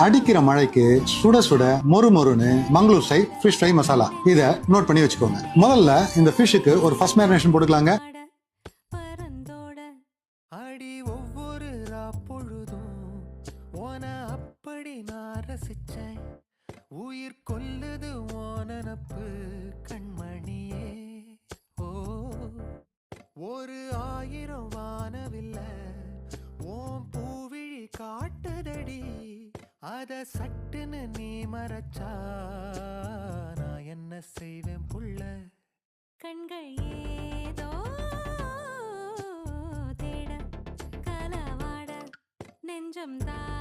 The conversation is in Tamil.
அடிக்கிற மழைக்கு சுட சுட மொறு மொறுன்னு Mangalore style fish fry masala. இதை நோட் பண்ணி வச்சுக்கோங்க. முதல்ல இந்த ஃபிஷ்ஷுக்கு ஒரு ஃபர்ஸ்ட் மேரினேஷன் போட்டுக்கலாங்க. அடி ஒவ்வொரு பொழுதும் ஓன அப்படி நான் ரசிச்சேன். உயிர் கொல்லுது ஓனப்பு கண்மணியே. ஓ ஒரு 1000 வானவில்ல ஓம் பூவிழி காட்டுதடி. அத சட்டுன்னு நீ மறைச்சா நான் என்ன செய்வேன் புள்ள. கண்கள் ஏதோ தேட கலவாட நெஞ்சம் தான்